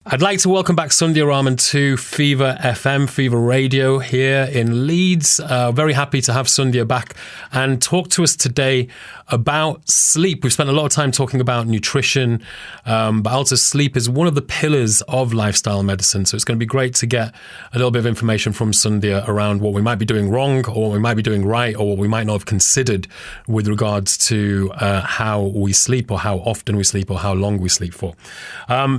I'd like to welcome back Sundhya Raman to Fever FM, Fever Radio here in Leeds. Very happy to have Sundhya back and talk to us today about sleep. We've spent a lot of time talking about nutrition, but also sleep is one of the pillars of lifestyle medicine. So it's going to be great to get a little bit of information from Sundhya around what we might be doing wrong or what we might be doing right or what we might not have considered with regards to how we sleep or how often we sleep or how long we sleep for.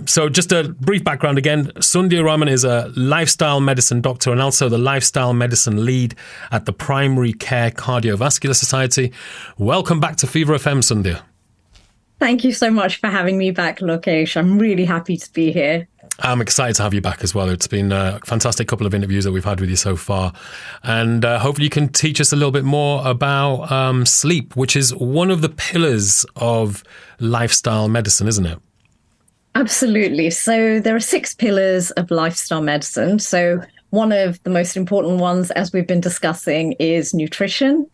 So just a brief background again. Sundhya Raman is a lifestyle medicine doctor and also the lifestyle medicine lead at the Primary Care Cardiovascular Society. Welcome back to Fever FM, Sundhya. Thank you so much for having me back, Lokesh. I'm really happy to be here. I'm excited to have you back as well. It's been a fantastic couple of interviews that we've had with you so far. And hopefully you can teach us a little bit more about sleep, which is one of the pillars of lifestyle medicine, isn't it? Absolutely. So there are 6 pillars of lifestyle medicine. So one of the most important ones, as we've been discussing, is nutrition.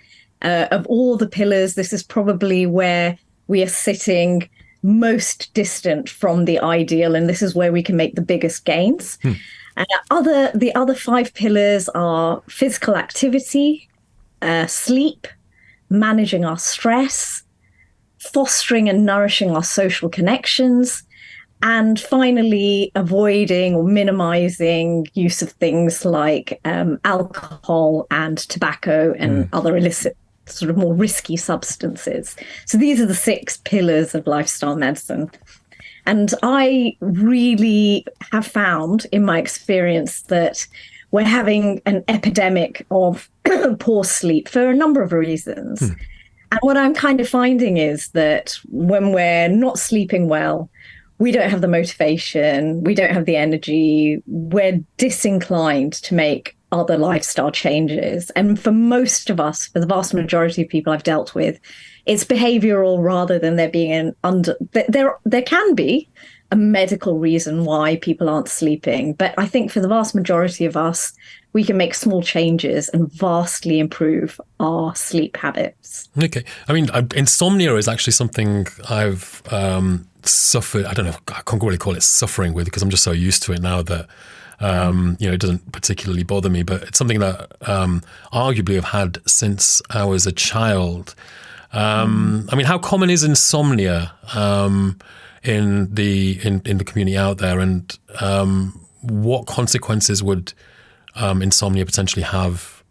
Of all the pillars, this is probably where we are sitting most distant from the ideal, and this is where we can make the biggest gains. The other 5 pillars are physical activity, sleep, managing our stress, fostering and nourishing our social connections, and finally, avoiding or minimizing use of things like alcohol and tobacco and other illicit, sort of more risky substances. So these are the 6 pillars of lifestyle medicine. And I really have found in my experience that we're having an epidemic of poor sleep for a number of reasons. And what I'm kind of finding is that when we're not sleeping well, we don't have the motivation, we don't have the energy, we're disinclined to make other lifestyle changes. And for most of us, for the vast majority of people I've dealt with, it's behavioral rather than there being there can be a medical reason why people aren't sleeping. But I think for the vast majority of us, we can make small changes and vastly improve our sleep habits. Okay. I mean, insomnia is actually something I've suffered. I don't know, I can't really call it suffering with because I'm just so used to it now that, it doesn't particularly bother me, but it's something that arguably I've had since I was a child. I mean, how common is insomnia in the community out there, and what consequences would insomnia potentially have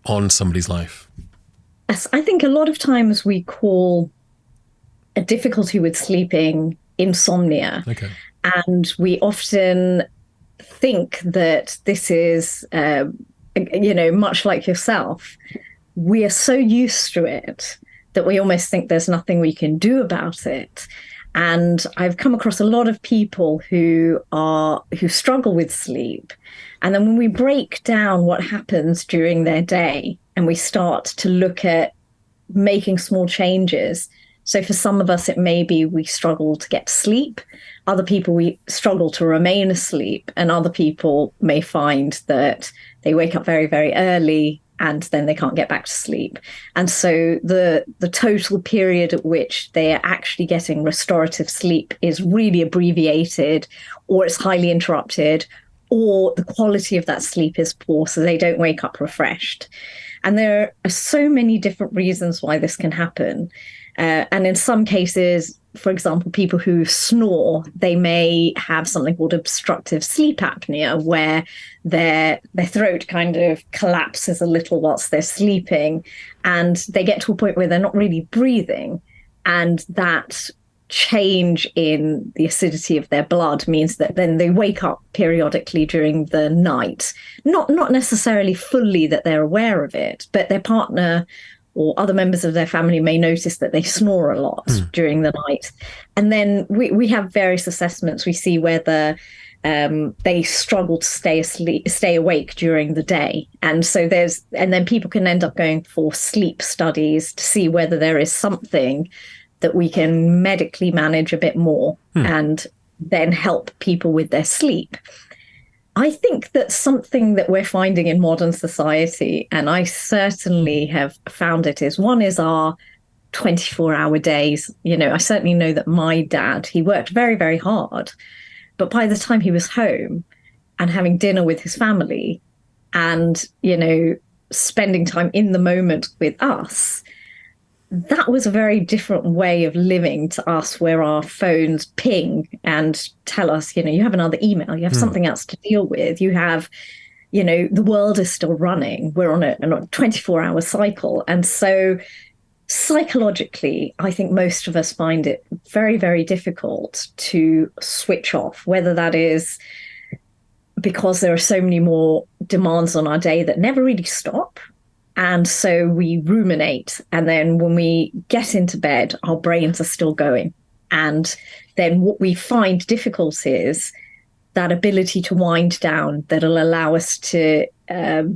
on somebody's life? Yes, I think a lot of times we call a difficulty with sleeping insomnia. Okay. And we often think that this is, much like yourself, we are so used to it that we almost think there's nothing we can do about it. And I've come across a lot of people who struggle with sleep. And then when we break down what happens during their day and we start to look at making small changes. So for some of us, it may be we struggle to get to sleep. Other people, we struggle to remain asleep. And other people may find that they wake up very, very early and then they can't get back to sleep. And so the total period at which they are actually getting restorative sleep is really abbreviated, or it's highly interrupted, or the quality of that sleep is poor, so they don't wake up refreshed. And there are so many different reasons why this can happen. And in some cases, for example, people who snore, they may have something called obstructive sleep apnea, where their throat kind of collapses a little whilst they're sleeping, and they get to a point where they're not really breathing. And that change in the acidity of their blood means that then they wake up periodically during the night, not necessarily fully that they're aware of it, but their partner or other members of their family may notice that they snore a lot during the night. And then we have various assessments. We see whether they struggle to stay awake during the day. And so then people can end up going for sleep studies to see whether there is something that we can medically manage a bit more and then help people with their sleep. I think that something that we're finding in modern society, and I certainly have found it, is our 24-hour days. You know, I certainly know that my dad, he worked very, very hard, But by the time he was home and having dinner with his family and, spending time in the moment with us, that was a very different way of living to us, where our phones ping and tell us, you have another email, you have something else to deal with, you have, the world is still running. We're on a 24-hour cycle. And so psychologically, I think most of us find it very, very difficult to switch off, whether that is because there are so many more demands on our day that never really stop. And so we ruminate. And then when we get into bed, our brains are still going. And then what we find difficult is that ability to wind down that'll allow us to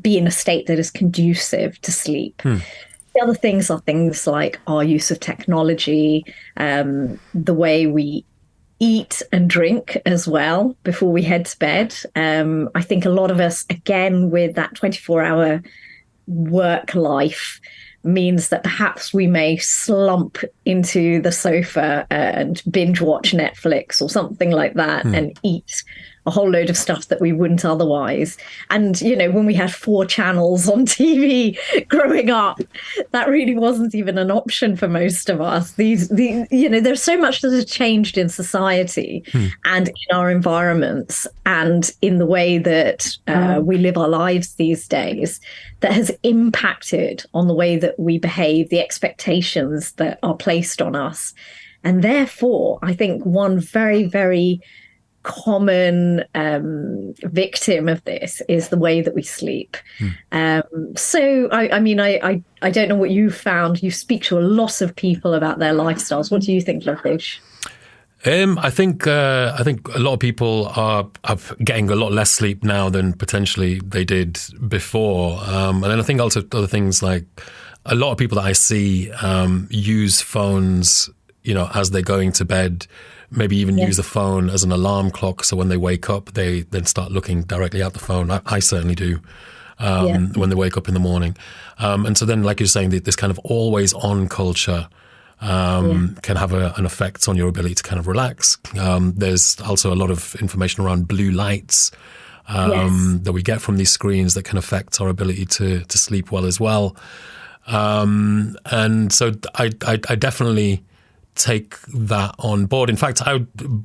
be in a state that is conducive to sleep. The other things are things like our use of technology, the way we eat and drink as well before we head to bed. I think a lot of us, again, with that 24-hour work life, means that perhaps we may slump into the sofa and binge watch Netflix or something like that and eat a whole load of stuff that we wouldn't otherwise. And, when we had 4 channels on TV growing up, that really wasn't even an option for most of us. There's so much that has changed in society and in our environments and in the way that we live our lives these days that has impacted on the way that we behave, the expectations that are placed on us. And therefore, I think one very, very common victim of this is the way that we sleep. So, I don't know what you've found. You speak to a lot of people about their lifestyles. What do you think, Loveridge? I think a lot of people are getting a lot less sleep now than potentially they did before. And then I think also other things like a lot of people that I see use phones, as they're going to bed. Maybe even use the phone as an alarm clock. So when they wake up, they then start looking directly at the phone. I certainly do when they wake up in the morning. And so then, like you're saying, this kind of always on culture can have an effect on your ability to kind of relax. There's also a lot of information around blue lights that we get from these screens that can affect our ability to sleep well as well. And so I definitely take that on board. In fact,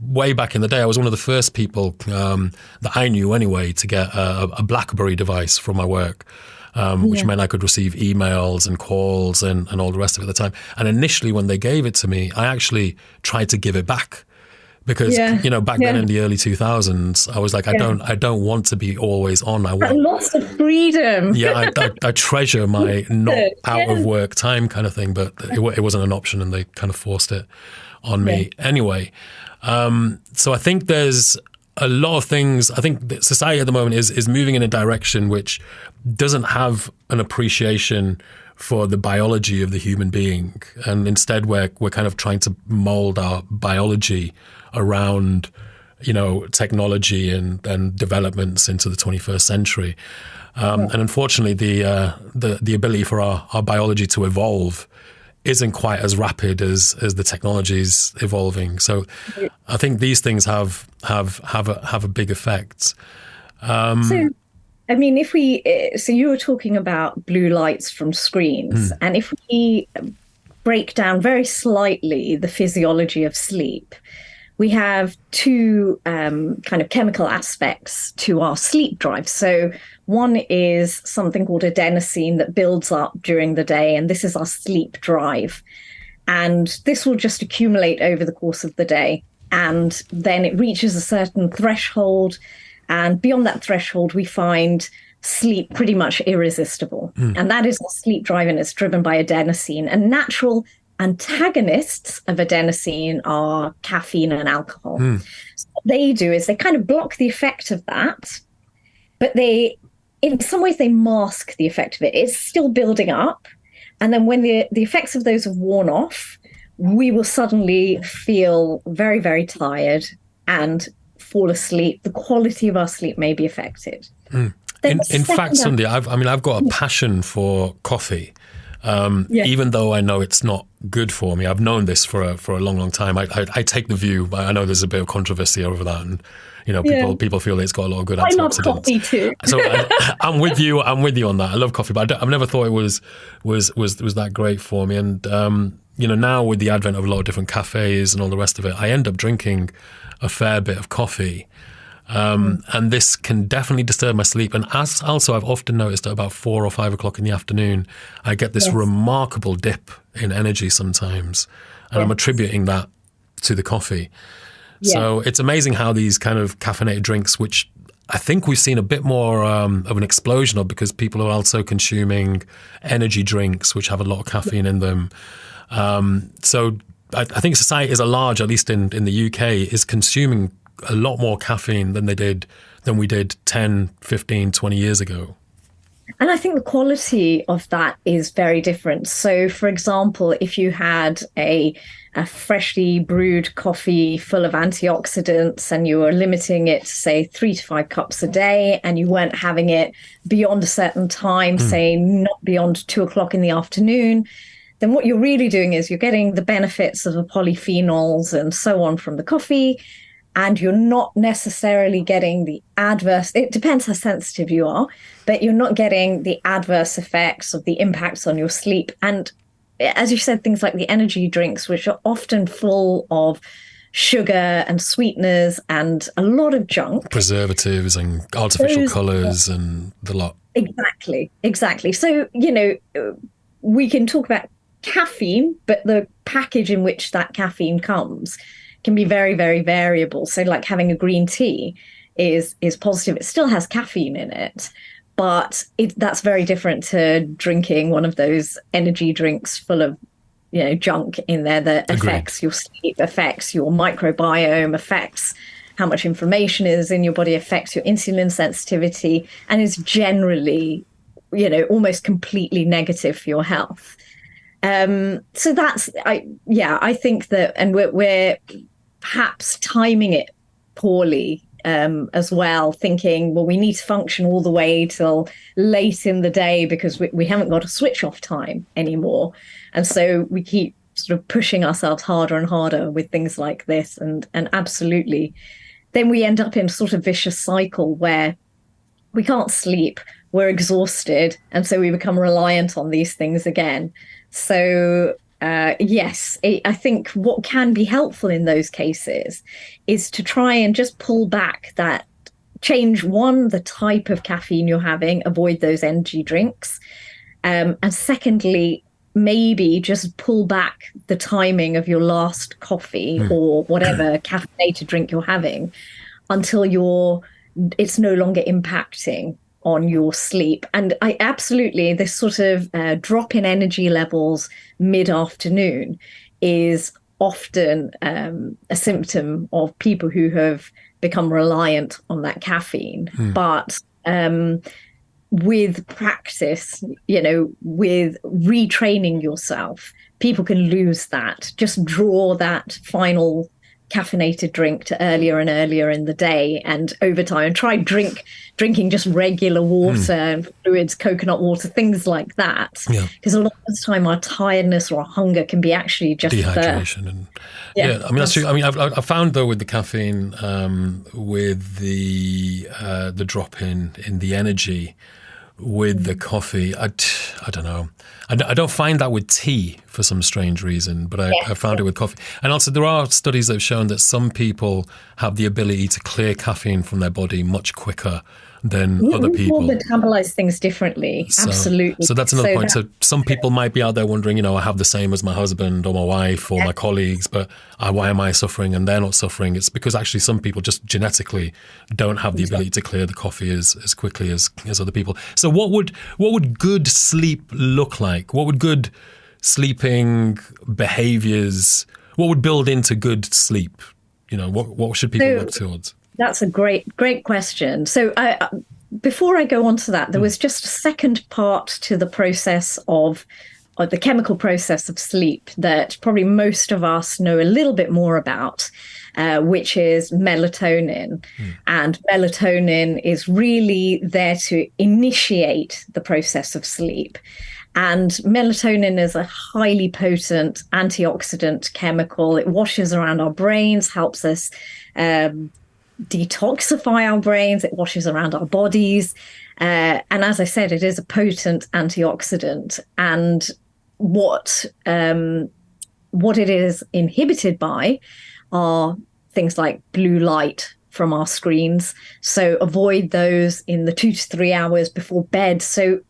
way back in the day, I was one of the first people that I knew anyway to get a BlackBerry device from my work, which meant I could receive emails and calls and all the rest of it at the time. And initially, when they gave it to me, I actually tried to give it back. Because back then in the early 2000s, I was like, I don't want to be always on. I want lots of freedom. I treasure my not out of work time kind of thing, but it wasn't an option, and they kind of forced it on me anyway. So I think there's a lot of things. I think that society at the moment is moving in a direction which doesn't have an appreciation for the biology of the human being, and instead we're kind of trying to mold our biology around technology and developments into the 21st century, and unfortunately the ability for our biology to evolve isn't quite as rapid as the technology's evolving. So I think these things have a big effect. So you were talking about blue lights from screens, and if we break down very slightly the physiology of sleep, we have 2 kind of chemical aspects to our sleep drive. So one is something called adenosine that builds up during the day, and this is our sleep drive. And this will just accumulate over the course of the day. And then it reaches a certain threshold. And beyond that threshold, we find sleep pretty much irresistible. And that is our sleep drive, and it's driven by adenosine. And natural antagonists of adenosine are caffeine and alcohol. So what they do is they kind of block the effect of that, but in some ways they mask the effect of it. It's still building up. And then when the effects of those have worn off, we will suddenly feel very, very tired and fall asleep. The quality of our sleep may be affected. In fact, Sundhi, I've got a passion for coffee. Even though I know it's not good for me. I've known this for a long, long time. I take the view, but I know there's a bit of controversy over that, and people feel it's got a lot of good antioxidants. I love coffee too. So I'm with you. I'm with you on that. I love coffee, but I've never thought it was that great for me. And now with the advent of a lot of different cafes and all the rest of it, I end up drinking a fair bit of coffee. And this can definitely disturb my sleep. And also, I've often noticed at about 4 or 5 o'clock in the afternoon, I get this remarkable dip in energy sometimes. And I'm attributing that to the coffee. Yeah. So it's amazing how these kind of caffeinated drinks, which I think we've seen a bit more of an explosion of, because people are also consuming energy drinks, which have a lot of caffeine in them. So I think society as a large, at least in the UK, is consuming a lot more caffeine than we did 10, 15, 20 years ago. And I think the quality of that is very different. So, for example, if you had a freshly brewed coffee full of antioxidants and you were limiting it to, say, 3 to 5 cups a day, and you weren't having it beyond a certain time, say not beyond 2 o'clock in the afternoon, then what you're really doing is you're getting the benefits of the polyphenols and so on from the coffee, and you're not necessarily getting the adverse, it depends how sensitive you are, but you're not getting the adverse effects of the impacts on your sleep. And as you said, things like the energy drinks, which are often full of sugar and sweeteners and a lot of junk. Preservatives and artificial colours and the lot. Exactly. So, we can talk about caffeine, but the package in which that caffeine comes can be very, very variable. So like having a green tea is positive. It still has caffeine in it, but that's very different to drinking one of those energy drinks full of junk in there that affects your sleep, affects your microbiome, affects how much inflammation is in your body, affects your insulin sensitivity, and is generally, almost completely negative for your health. So I think that, and we're perhaps timing it poorly as well, thinking, well, we need to function all the way till late in the day because we haven't got a switch off time anymore. And so we keep sort of pushing ourselves harder and harder with things like this. And absolutely, then we end up in a sort of vicious cycle where we can't sleep, we're exhausted, and so we become reliant on these things again. So yes, I think what can be helpful in those cases is to try and just pull back that, change the type of caffeine you're having, avoid those energy drinks. And secondly, maybe just pull back the timing of your last coffee or whatever caffeinated drink you're having until it's no longer impacting on your sleep. And I absolutely, this sort of drop in energy levels mid-afternoon is often a symptom of people who have become reliant on that caffeine. But with practice, with retraining yourself, people can lose that. Just draw that final caffeinated drink to earlier and earlier in the day, and over time, and try drinking just regular water and fluids, coconut water, things like that. Because a lot of the time our tiredness or our hunger can be actually just dehydration. And I mean, that's true. I mean, I've found though with the caffeine, with the drop in the energy, with the coffee, I don't know. I don't find that with tea for some strange reason, but I found it with coffee. And also there are studies that have shown that some people have the ability to clear caffeine from their body much quicker than other people. People metabolize things differently. Absolutely. So that's another point. So some people might be out there wondering, I have the same as my husband or my wife or my colleagues, but why am I suffering and they're not suffering? It's because actually some people just genetically don't have the ability to clear the coffee as quickly as other people. So what would good sleep look like? What would good sleeping behaviors, what would build into good sleep? What should people work towards? That's a great question. So before I go on to that, there was just a second part to the process of the chemical process of sleep that probably most of us know a little bit more about, which is melatonin. And melatonin is really there to initiate the process of sleep. And melatonin is a highly potent antioxidant chemical. It washes around our brains, helps us detoxify our brains. It washes around our bodies. And as I said, it is a potent antioxidant. And what it is inhibited by are things like blue light from our screens. So avoid those in the 2 to 3 hours before bed. So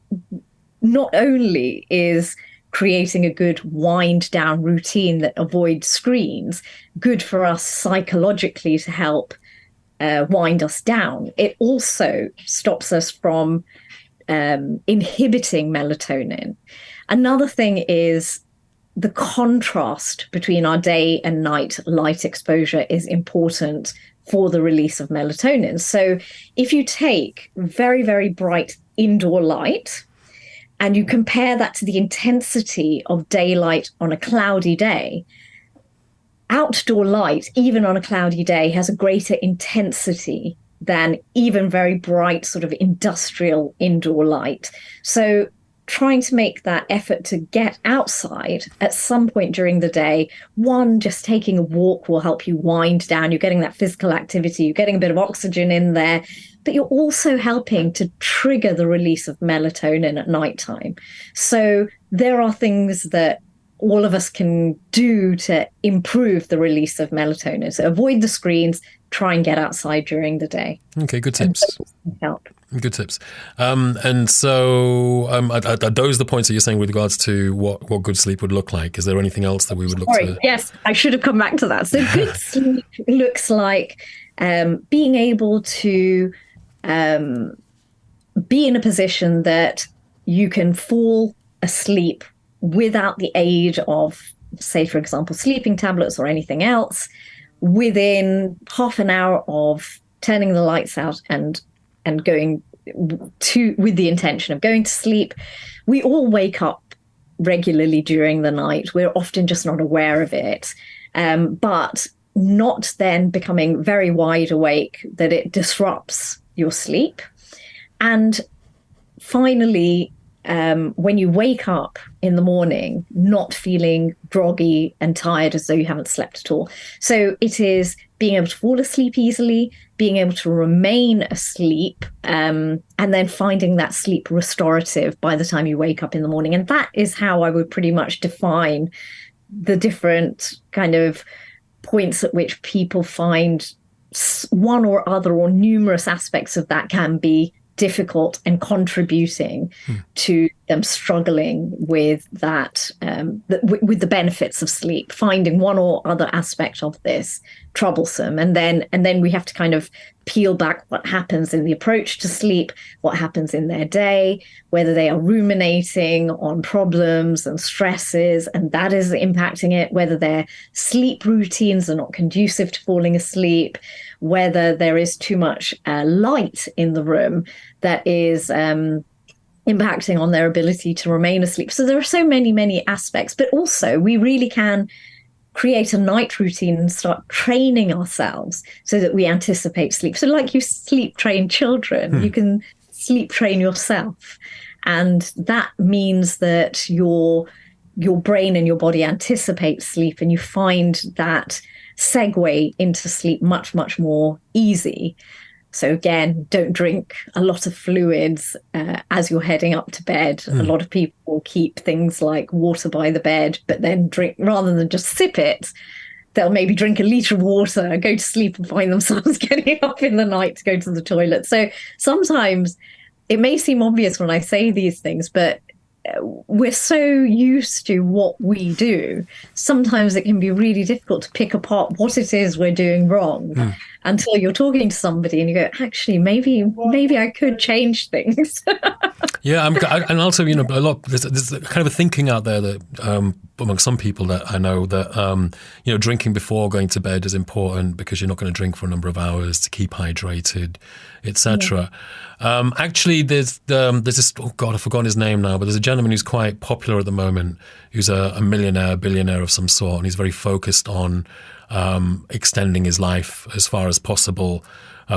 not only is creating a good wind down routine that avoids screens good for us psychologically to help wind us down, it also stops us from inhibiting melatonin. Another thing is the contrast between our day and night light exposure is important for the release of melatonin. So if you take very, very bright indoor light and you compare that to the intensity of daylight on a cloudy day, outdoor light, even on a cloudy day, has a greater intensity than even very bright sort of industrial indoor light. So trying to make that effort to get outside at some point during the day, one, just taking a walk will help you wind down. You're getting that physical activity, you're getting a bit of oxygen in there, but you're also helping to trigger the release of melatonin at nighttime. So there are things that all of us can do to improve the release of melatonin. So avoid the screens, try and get outside during the day. Okay, good tips. Help. Good tips. And so are those the points that you're saying with regards to what good sleep would look like? Is there anything else that we would look to? Yes, I should have come back to that. So good sleep looks like being able to be in a position that you can fall asleep without the aid of, say, for example, sleeping tablets or anything else, within half an hour of turning the lights out and going to with the intention of going to sleep. We all wake up regularly during the night. We're often just not aware of it, but not then becoming very wide awake that it disrupts your sleep. And finally, when you wake up in the morning, not feeling groggy and tired as though you haven't slept at all. So it is being able to fall asleep easily, being able to remain asleep, and then finding that sleep restorative by the time you wake up in the morning. And that is how I would pretty much define the different kind of points at which people find one or other or numerous aspects of that can be difficult and contributing to them struggling with that, with the benefits of sleep, finding one or other aspect of this troublesome. And then we have to kind of peel back what happens in the approach to sleep, what happens in their day, whether they are ruminating on problems and stresses, and that is impacting it, whether their sleep routines are not conducive to falling asleep, whether there is too much light in the room that is impacting on their ability to remain asleep. So there are so many, many aspects, but also we really can create a night routine and start training ourselves so that we anticipate sleep. So like you sleep train children, you can sleep train yourself. And that means that your brain and your body anticipate sleep, and you find that segue into sleep much, much more easy. So again, don't drink a lot of fluids as you're heading up to bed. A lot of people keep things like water by the bed, but then drink, rather than just sip it, they'll maybe drink a litre of water, go to sleep and find themselves getting up in the night to go to the toilet. So sometimes it may seem obvious when I say these things, but we're so used to what we do. Sometimes it can be really difficult to pick apart what it is we're doing wrong until you're talking to somebody and you go, actually, maybe I could change things. Yeah, and also, there's kind of a thinking out there that among some people that I know that drinking before going to bed is important because you're not going to drink for a number of hours to keep hydrated, etc. Actually, there's this, oh God, I've forgotten his name now, but there's a gentleman who's quite popular at the moment, who's a millionaire, billionaire of some sort, and he's very focused on extending his life as far as possible.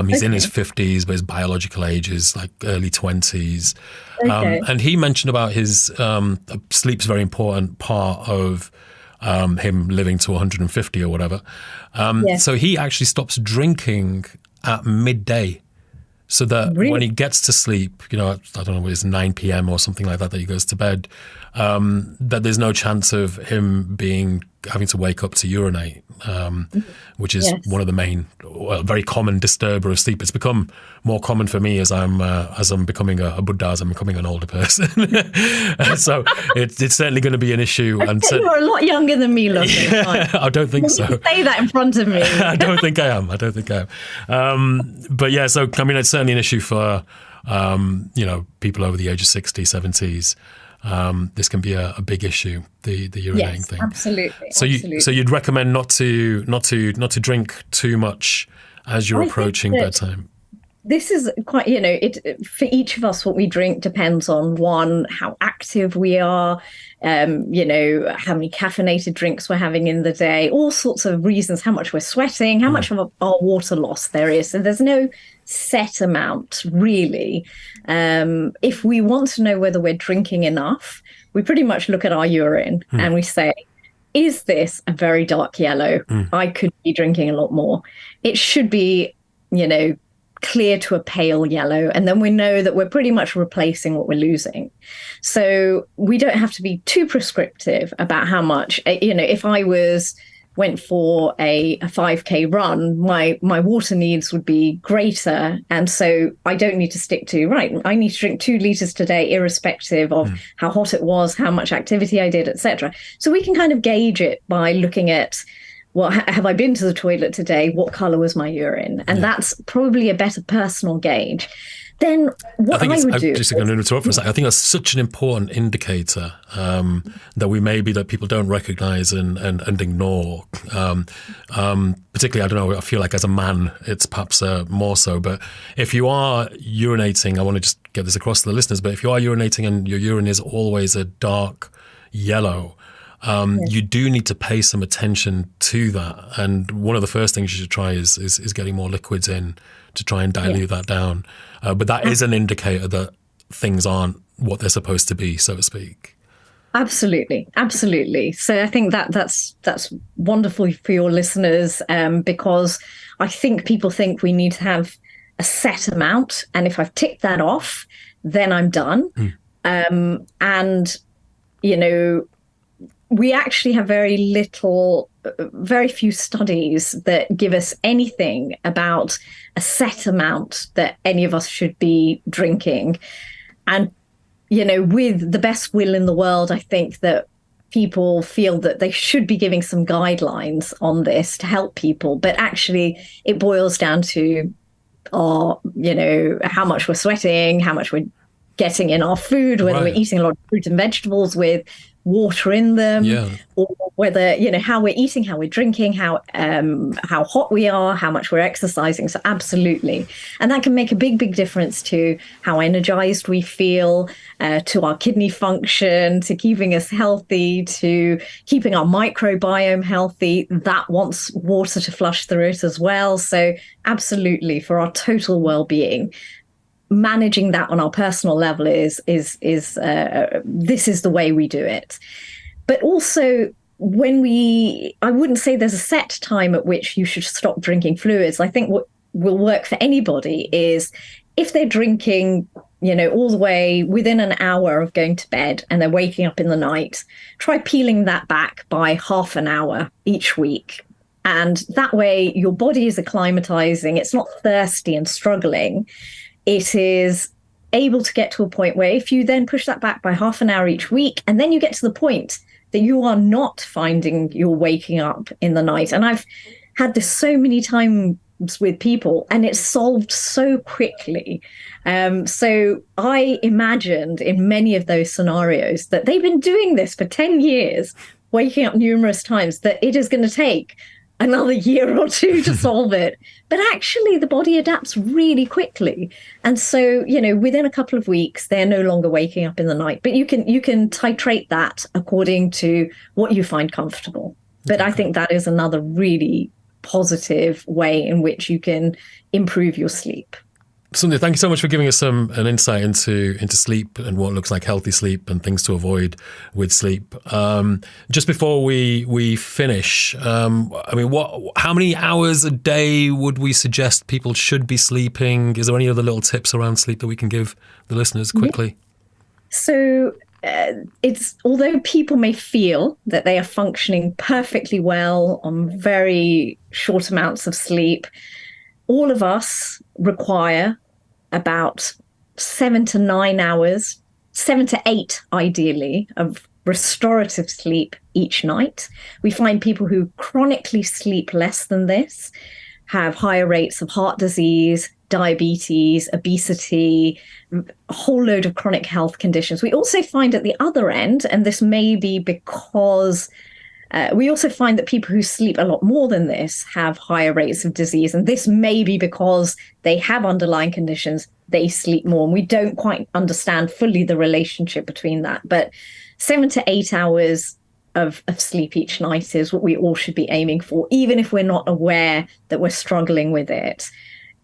He's in his 50s, but his biological age is like early 20s. And he mentioned about his sleep's a very important part of him living to 150 or whatever. So he actually stops drinking at midday. So that when he gets to sleep, I don't know, it's 9 p.m. or something like that he goes to bed, that there's no chance of him having to wake up to urinate, which is one of the main, very common disturber of sleep. It's become more common for me as I'm becoming a Buddha, as I'm becoming an older person. So it's certainly going to be an issue. And you're a lot younger than me, London. I don't think so. Say that in front of me. I don't think I am. But yeah, so I mean, it's certainly an issue for people over the age of 60, 70s. This can be a big issue, the urinating thing. Absolutely. So you'd recommend not to drink too much as you're approaching bedtime. This is quite, for each of us, what we drink depends on, one, how active we are, how many caffeinated drinks we're having in the day, all sorts of reasons, how much we're sweating, how much of our water loss there is. So there's no set amount, really. If we want to know whether we're drinking enough, we pretty much look at our urine and we say, is this a very dark yellow? I could be drinking a lot more. It should be, clear to a pale yellow, and then we know that we're pretty much replacing what we're losing. So we don't have to be too prescriptive about how much. If I went for a 5K run, my water needs would be greater, and so I don't need to stick to I need to drink 2 liters today, irrespective of how hot it was, how much activity I did, etc. So we can kind of gauge it by looking at, well, have I been to the toilet today? What color was my urine? And that's probably a better personal gauge. Then what I would do... Just going to interrupt for a second. I think that's such an important indicator that people don't recognize and ignore. Particularly, I don't know, I feel like as a man, it's perhaps more so. But if you are urinating, I want to just get this across to the listeners, but if you are urinating and your urine is always a dark yellow, you do need to pay some attention to that. And one of the first things you should try is getting more liquids in to try and dilute that down. But that is an indicator that things aren't what they're supposed to be, so to speak. Absolutely. So I think that's wonderful for your listeners, because I think people think we need to have a set amount, and if I've ticked that off, then I'm done. We actually have very few studies that give us anything about a set amount that any of us should be drinking. And, with the best will in the world, I think that people feel that they should be giving some guidelines on this to help people. But actually, it boils down to, how much we're sweating, how much we're getting in our food, whether we're eating a lot of fruit and vegetables with water in them, or whether, how we're eating, how we're drinking, how hot we are, how much we're exercising. So absolutely. And that can make a big, big difference to how energized we feel, to our kidney function, to keeping us healthy, to keeping our microbiome healthy. That wants water to flush through it as well. So absolutely, for our total well-being. Managing that on our personal level is this is the way we do it. But also, I wouldn't say there's a set time at which you should stop drinking fluids. I think what will work for anybody is if they're drinking, all the way within an hour of going to bed and they're waking up in the night, try peeling that back by half an hour each week. And that way your body is acclimatizing. It's not thirsty and struggling. It is able to get to a point where if you then push that back by half an hour each week, and then you get to the point that you are not finding you're waking up in the night. And I've had this so many times with people, and it's solved so quickly. So I imagined in many of those scenarios that they've been doing this for 10 years, waking up numerous times, that it is going to take another year or two to solve it. But actually, the body adapts really quickly. And so, within a couple of weeks, they're no longer waking up in the night. But you can titrate that according to what you find comfortable. But I think that is another really positive way in which you can improve your sleep. Sundhya, thank you so much for giving us an insight into sleep and what looks like healthy sleep and things to avoid with sleep. Just before we finish, how many hours a day would we suggest people should be sleeping? Is there any other little tips around sleep that we can give the listeners quickly? So although people may feel that they are functioning perfectly well on very short amounts of sleep, all of us require about 7 to 9 hours, 7 to 8 ideally, of restorative sleep each night. We find people who chronically sleep less than this have higher rates of heart disease, diabetes, obesity, a whole load of chronic health conditions. We also find at the other end, and this may be because we also find that people who sleep a lot more than this have higher rates of disease. And this may be because they have underlying conditions, they sleep more. And we don't quite understand fully the relationship between that. But 7 to 8 hours of sleep each night is what we all should be aiming for, even if we're not aware that we're struggling with it.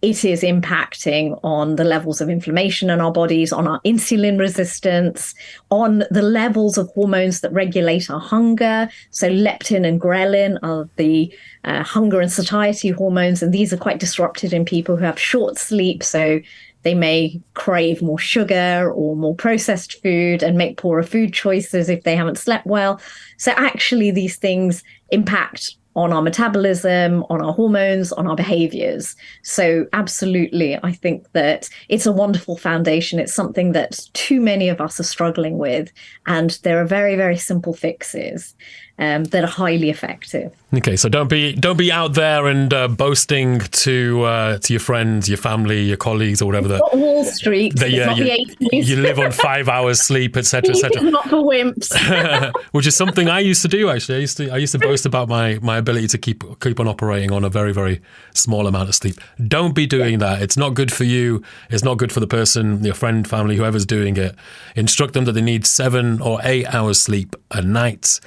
It is impacting on the levels of inflammation in our bodies, on our insulin resistance, on the levels of hormones that regulate our hunger. So leptin and ghrelin are the hunger and satiety hormones, and these are quite disrupted in people who have short sleep. So they may crave more sugar or more processed food and make poorer food choices if they haven't slept well. So actually, these things impact on our metabolism, on our hormones, on our behaviors. So absolutely, I think that it's a wonderful foundation. It's something that too many of us are struggling with. And there are very, very simple fixes that are highly effective. Okay, so don't be out there and boasting to your friends, your family, your colleagues, or whatever. It's not Wall Street. It's not the 80s. You live on 5 hours sleep, etc., etc. It's not for wimps. Which is something I used to do. Actually, I used to boast about my ability to keep on operating on a very, very small amount of sleep. Don't be doing that. It's not good for you. It's not good for the person, your friend, family, whoever's doing it. Instruct them that they need 7 or 8 hours sleep a night.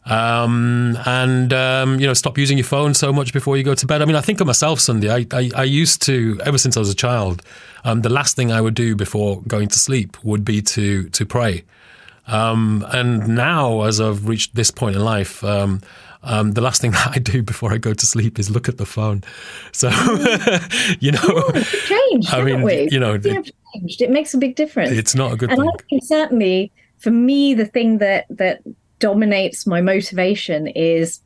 Stop using your phone so much before you go to bed. I mean, I think of myself, Sundhya. I used to, ever since I was a child, the last thing I would do before going to sleep would be to pray. And now, as I've reached this point in life, the last thing that I do before I go to sleep is look at the phone. So, We've changed, haven't we? Have changed. It makes a big difference. It's not a good thing. And I think certainly, for me, the thing that dominates my motivation is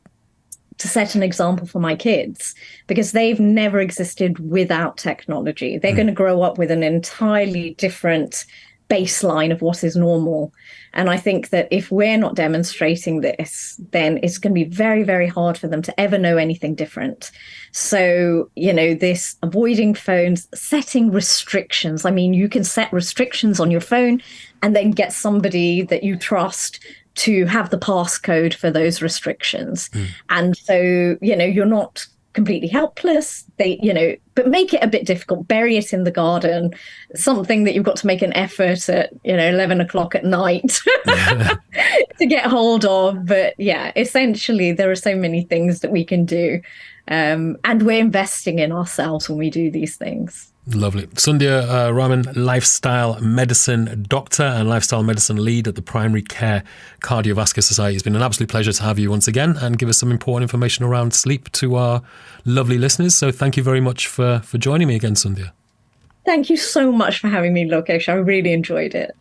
to set an example for my kids, because they've never existed without technology. They're going to grow up with an entirely different baseline of what is normal. And I think that if we're not demonstrating this, then it's going to be very, very hard for them to ever know anything different. So, this avoiding phones, setting restrictions. I mean, you can set restrictions on your phone and then get somebody that you trust to have the passcode for those restrictions. And so, you're not completely helpless. But make it a bit difficult. Bury it in the garden. Something that you've got to make an effort at, 11 o'clock at night to get hold of. But yeah, essentially, there are so many things that we can do. And we're investing in ourselves when we do these things. Lovely. Sundhya Raman, lifestyle medicine doctor and lifestyle medicine lead at the Primary Care Cardiovascular Society. It's been an absolute pleasure to have you once again and give us some important information around sleep to our lovely listeners. So thank you very much for joining me again, Sundhya. Thank you so much for having me, Lokesh. I really enjoyed it.